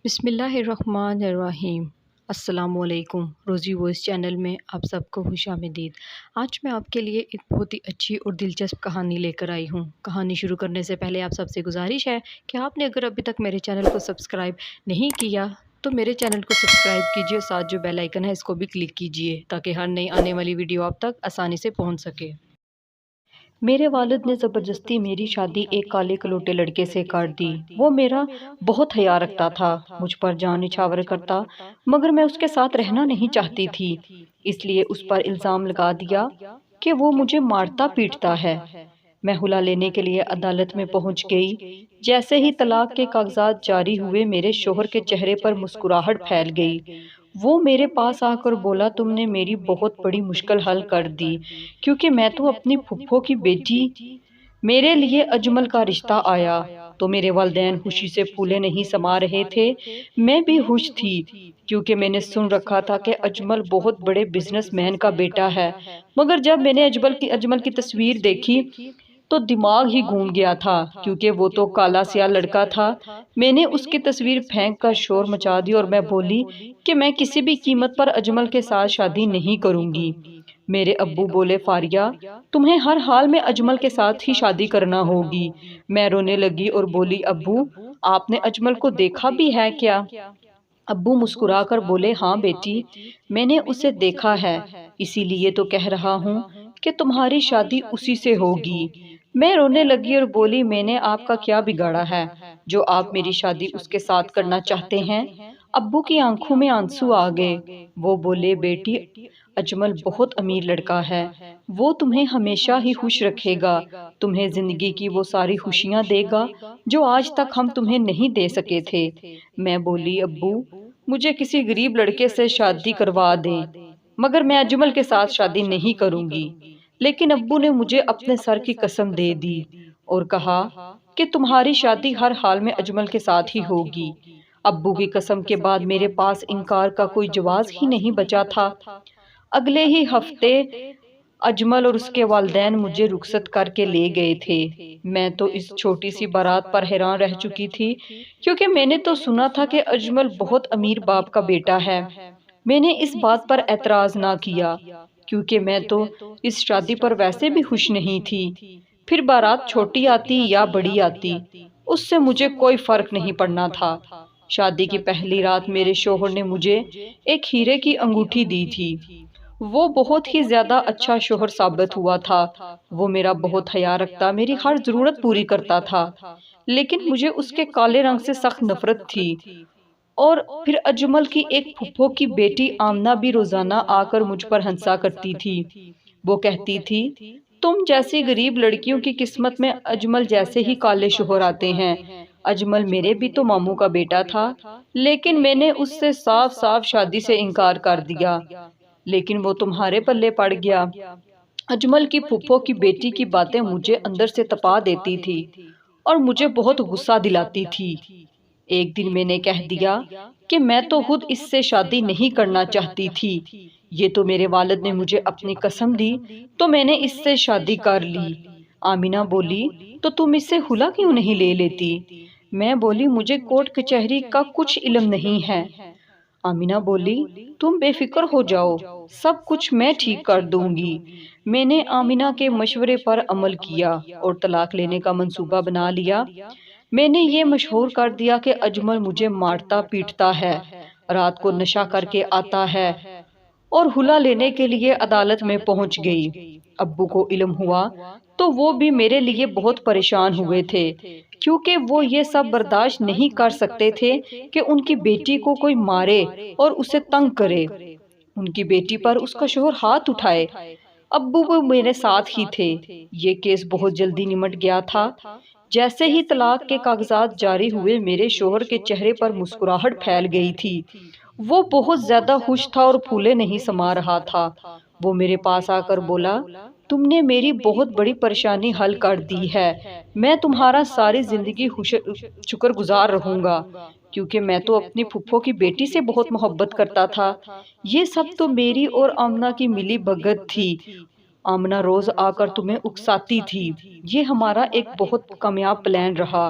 بسم اللہ الرحمن الرحیم۔ السلام علیکم۔ روزی وائس چینل میں آپ سب کو خوش آمدید۔ آج میں آپ کے لیے ایک بہت ہی اچھی اور دلچسپ کہانی لے کر آئی ہوں۔ کہانی شروع کرنے سے پہلے آپ سب سے گزارش ہے کہ آپ نے اگر ابھی تک میرے چینل کو سبسکرائب نہیں کیا تو میرے چینل کو سبسکرائب کیجیے، ساتھ جو بیل آئیکن ہے اس کو بھی کلک کیجیے تاکہ ہر نئی آنے والی ویڈیو آپ تک آسانی سے پہنچ سکے۔ میرے والد نے زبردستی میری شادی ایک کالے کلوٹے لڑکے سے کر دی۔ وہ میرا بہت حیا رکھتا تھا، مجھ پر جان نچھاور کرتا، مگر میں اس کے ساتھ رہنا نہیں چاہتی تھی، اس لیے اس پر الزام لگا دیا کہ وہ مجھے مارتا پیٹتا ہے۔ میں ہلا لینے کے لیے عدالت میں پہنچ گئی۔ جیسے ہی طلاق کے کاغذات جاری ہوئے میرے شوہر کے چہرے پر مسکراہٹ پھیل گئی۔ وہ میرے پاس آ کر بولا، تم نے میری بہت بڑی مشکل حل کر دی، کیونکہ میں تو اپنی پھپھو کی بیٹی، میرے لیے اجمل کا رشتہ آیا تو میرے والدین خوشی سے پھولے نہیں سما رہے تھے۔ میں بھی خوش تھی کیونکہ میں نے سن رکھا تھا کہ اجمل بہت بڑے بزنس مین کا بیٹا ہے، مگر جب میں نے اجمل کی تصویر دیکھی تو دماغ ہی گھوم گیا تھا، کیونکہ وہ تو کالا سیاہ لڑکا تھا۔ میں نے اس کی تصویر پھینک کر شور مچا دی اور میں بولی کہ میں کسی بھی قیمت پر اجمل کے ساتھ شادی نہیں کروں گی۔ میرے ابو بولے، فاریہ، تمہیں ہر حال میں اجمل کے ساتھ ہی شادی کرنا ہوگی۔ میں رونے لگی اور بولی، ابو، آپ نے اجمل کو دیکھا بھی ہے کیا؟ ابو مسکرا کر بولے، ہاں بیٹی، میں نے اسے دیکھا ہے، اسی لیے تو کہہ رہا ہوں کہ تمہاری شادی اسی سے ہوگی۔ میں رونے لگی اور بولی، میں نے آپ کا کیا بگاڑا ہے جو آپ میری شادی اس کے ساتھ کرنا چاہتے ہیں؟ ابو کی آنکھوں میں آنسو آ گئے۔ وہ بولے، بیٹی، اجمل بہت امیر لڑکا ہے، وہ تمہیں ہمیشہ ہی خوش رکھے گا، تمہیں زندگی کی وہ ساری خوشیاں دے گا جو آج تک ہم تمہیں نہیں دے سکے تھے۔ میں بولی، ابو، مجھے کسی غریب لڑکے سے شادی کروا دیں، مگر میں اجمل کے ساتھ شادی نہیں کروں گی۔ لیکن ابو نے مجھے اپنے سر کی قسم دے دی اور کہا کہ تمہاری شادی ہر حال میں اجمل کے ساتھ ہی ہوگی۔ ابو کی قسم کے بعد میرے پاس انکار کا کوئی جواز ہی نہیں بچا تھا۔ اگلے ہی ہفتے اجمل اور اس کے والدین مجھے رخصت کر کے لے گئے تھے۔ میں تو اس چھوٹی سی بارات پر حیران رہ چکی تھی، کیونکہ میں نے تو سنا تھا کہ اجمل بہت امیر باپ کا بیٹا ہے۔ میں نے اس بات پر اعتراض نہ کیا، کیونکہ میں تو اس شادی پر ویسے بھی خوش نہیں تھی۔ پھر بارات چھوٹی آتی یا بڑی آتی، اس سے مجھے کوئی فرق نہیں پڑنا تھا۔ شادی کی پہلی رات میرے شوہر نے مجھے ایک ہیرے کی انگوٹھی دی تھی۔ وہ بہت ہی زیادہ اچھا شوہر ثابت ہوا تھا۔ وہ میرا بہت حیا رکھتا، میری ہر ضرورت پوری کرتا تھا، لیکن مجھے اس کے کالے رنگ سے سخت نفرت تھی۔ اور پھر اجمل کی ایک پھپھو کی بیٹی آمنہ بھی روزانہ آ کر مجھ پر ہنسا کرتی تھی۔ وہ کہتی تھی، تم جیسی غریب لڑکیوں کی قسمت میں اجمل جیسے ہی کالے شوہر آتے ہیں۔ اجمل میرے بھی تو ماموں کا بیٹا تھا، لیکن میں نے اس سے صاف صاف شادی سے انکار کر دیا، لیکن وہ تمہارے پلے پڑ گیا۔ اجمل کی پھپھو کی بیٹی کی باتیں مجھے اندر سے تپا دیتی تھی اور مجھے بہت غصہ دلاتی تھی۔ ایک دن میں نے کہہ دیا کہ میں تو خود اس سے شادی نہیں کرنا چاہتی تھی، یہ تو میرے والد نے مجھے اپنی قسم دی تو میں نے اس سے شادی کر لی۔ آمینہ بولی، تو تم اس سے خلا کیوں نہیں لے لیتی؟ میں بولی، مجھے کورٹ کچہری کا کچھ علم نہیں ہے۔ آمینہ بولی، تم بے فکر ہو جاؤ، سب کچھ میں ٹھیک کر دوں گی۔ میں نے آمینہ کے مشورے پر عمل کیا اور طلاق لینے کا منصوبہ بنا لیا۔ میں نے یہ مشہور کر دیا کہ اجمل مجھے مارتا پیٹتا ہے، رات کو نشہ کر کے آتا ہے، اور خلا لینے کے لیے عدالت میں پہنچ گئی۔ ابو کو علم ہوا تو وہ بھی میرے لیے بہت پریشان ہوئے تھے، کیونکہ وہ یہ سب برداشت نہیں کر سکتے تھے کہ ان کی بیٹی کو کوئی مارے اور اسے تنگ کرے، ان کی بیٹی پر اس کا شوہر ہاتھ اٹھائے۔ ابو وہ میرے ساتھ ہی تھے۔ یہ کیس بہت جلدی نمٹ گیا تھا۔ جیسے ہی طلاق کے کاغذات جاری ہوئے میرے شوہر کے چہرے پر مسکراہٹ پھیل گئی تھی۔ وہ بہت زیادہ خوش تھا اور پھولے نہیں سما رہا تھا۔ وہ میرے پاس آ کر بولا، تم نے میری بہت بڑی پریشانی حل کر دی ہے، میں تمہارا ساری زندگی شکر گزار رہوں گا، کیونکہ میں تو اپنی پھپھو کی بیٹی سے بہت محبت کرتا تھا۔ یہ سب تو میری اور آمنہ کی ملی بھگت تھی۔ آمنہ روز آ کر تمہیں اکساتی تھی۔ یہ ہمارا ایک بہت کامیاب پلان رہا۔